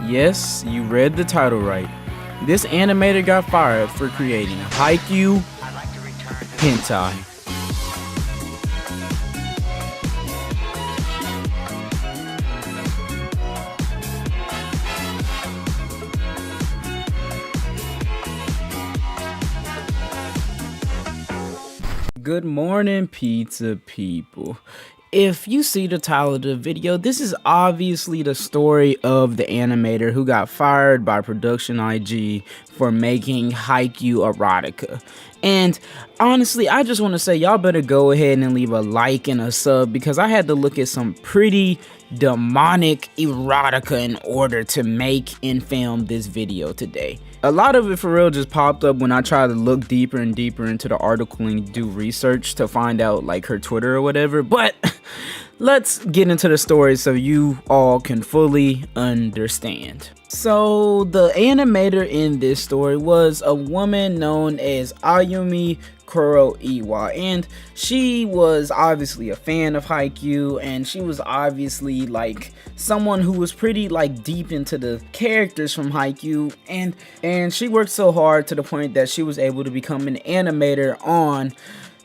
Yes, you read the title right. This animator got fired for creating Haikyuu hentai. Good morning, pizza people. If you see the title of the video, this is obviously the story of the animator who got fired by Production IG for making Haikyuu erotica. And honestly, I just want to say y'all better go ahead and leave a like and a sub because I had to look at some pretty demonic erotica in order to make and film this video today. A lot of it for real just popped up when I tried to look deeper and deeper into the article and do research to find out like her Twitter or whatever, but let's get into the story so you all can fully understand. So the animator in this story was a woman known as Ayumi Kuroiwa, and she was obviously a fan of Haikyuu, and she was obviously like someone who was pretty like deep into the characters from Haikyuu, and she worked so hard to the point that she was able to become an animator on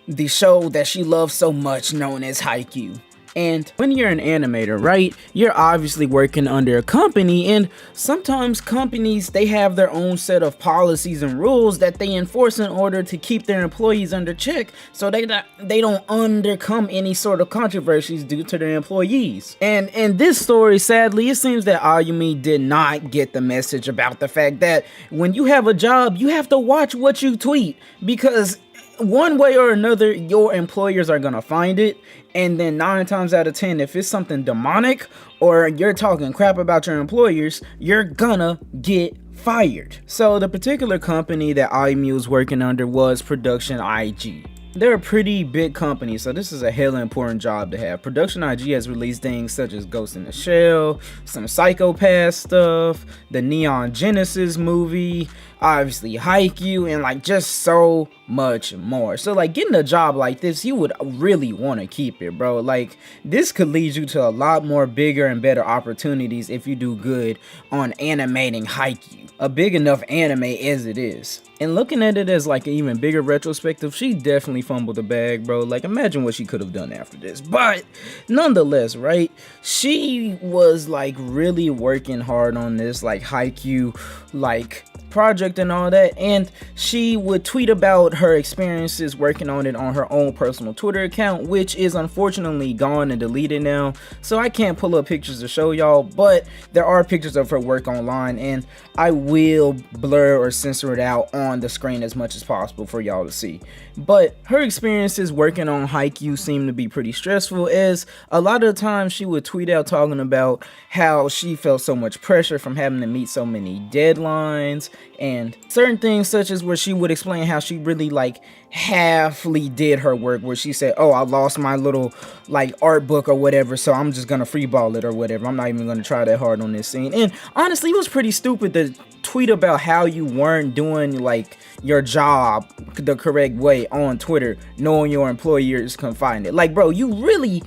the show that she loves so much known as Haikyuu. And when you're an animator, right, you're obviously working under a company, and sometimes companies, they have their own set of policies and rules that they enforce in order to keep their employees under check so they don't undercome any sort of controversies due to their employees. And in this story, sadly, it seems that Ayumi did not get the message about the fact that when you have a job, you have to watch what you tweet, because one way or another, your employers are gonna find it, and then 9 times out of 10, if it's something demonic or you're talking crap about your employers, you're gonna get fired. So the particular company that Ayumi was working under was Production IG. They're a pretty big company, so this is a hella important job to have. Production IG has released things such as Ghost in the Shell, some Psycho-Pass stuff, the Neon Genesis movie, obviously Haikyuu, and like just so much more. So like getting a job like this, you would really want to keep it, bro. Like this could lead you to a lot more bigger and better opportunities if you do good on animating Haikyuu, a big enough anime as it is. And looking at it as like an even bigger retrospective, she definitely fumbled the bag, bro. Like imagine what she could have done after this. But nonetheless, right, she was like really working hard on this like Haikyuu like project and all that, and she would tweet about her experiences working on it on her own personal Twitter account, which is unfortunately gone and deleted now, so I can't pull up pictures to show y'all, but there are pictures of her work online, and I will blur or censor it out on the screen as much as possible for y'all to see. But her experiences working on Haikyuu seemed to be pretty stressful, as a lot of the times she would tweet out talking about how she felt so much pressure from having to meet so many deadlines and certain things, such as where she would explain how she really like halfly did her work, where she said, oh, I lost my little like art book or whatever, so I'm just gonna freeball it or whatever. I'm not even gonna try that hard on this scene. And honestly, it was pretty stupid to tweet about how you weren't doing like your job the correct way on Twitter, knowing your employers can find it. Like, bro, you really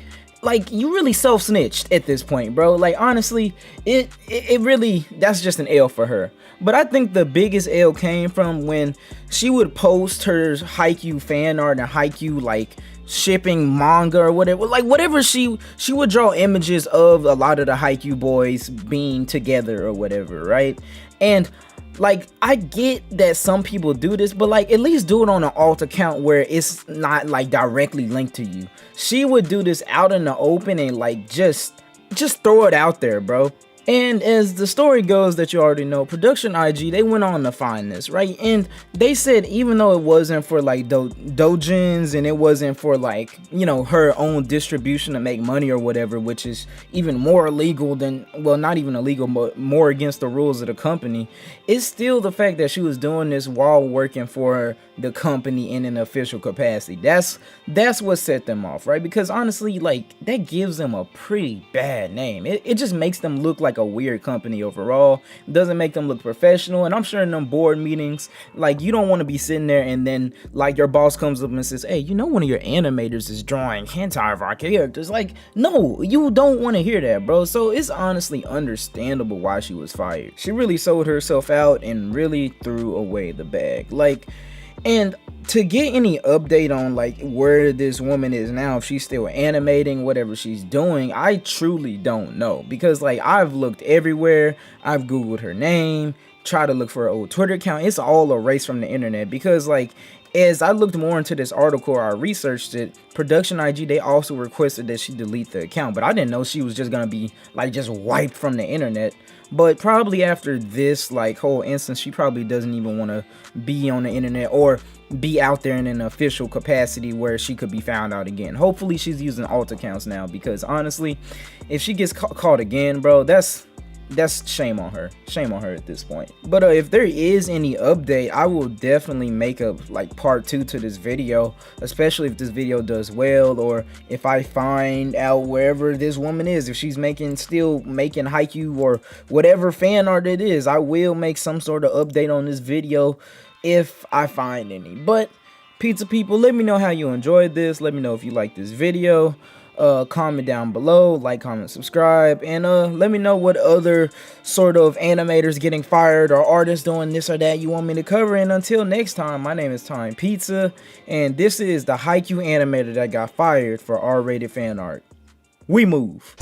self-snitched at this point, bro. Like, honestly, it really, that's just an L for her. But I think the biggest L came from when she would post her Haikyuu fan art and Haikyuu like shipping manga or whatever, like whatever, she would draw images of a lot of the Haikyuu boys being together or whatever, right? And like, I get that some people do this, but like at least do it on an alt account where it's not like directly linked to you. She would do this out in the open and like just throw it out there, bro. And as the story goes that you already know, Production IG, they went on to find this, right? And they said even though it wasn't for like dojins and it wasn't for like, you know, her own distribution to make money or whatever, which is even more illegal than, well, not even illegal, but more against the rules of the company, it's still the fact that she was doing this while working for the company in an official capacity. That's what set them off, right? Because honestly, like, that gives them a pretty bad name. It just makes them look like like a weird company overall. It doesn't make them look professional, and I'm sure in them board meetings, like, you don't want to be sitting there and then like your boss comes up and says, hey, you know, one of your animators is drawing hentai of our characters. Like, no, you don't want to hear that, bro. So it's honestly understandable why she was fired. She really sold herself out and really threw away the bag. Like, and to get any update on like where this woman is now, if she's still animating, whatever she's doing, I truly don't know, because like I've looked everywhere. I've googled her name, try to look for her old Twitter account. It's all erased from the internet, because like as I looked more into this article, I researched it, Production IG, they also requested that she delete the account, but I didn't know she was just gonna be like just wiped from the internet. But probably after this like whole instance, she probably doesn't even want to be on the internet or be out there in an official capacity where she could be found out again. Hopefully she's using alt accounts now, because honestly, if she gets caught again, bro, that's shame on her. Shame on her at this point. But if there is any update, I will definitely make a like part 2 to this video, especially if this video does well, or if I find out wherever this woman is, if she's still making Haikyuu or whatever fan art it is. I will make some sort of update on this video if I find any. But pizza people, let me know how you enjoyed this. Let me know if you like this video. Comment down below, like, comment, subscribe, and let me know what other sort of animators getting fired or artists doing this or that you want me to cover. And until next time, my name is Time Pizza, and this is the Haikyuu animator that got fired for R-rated fan art. We move.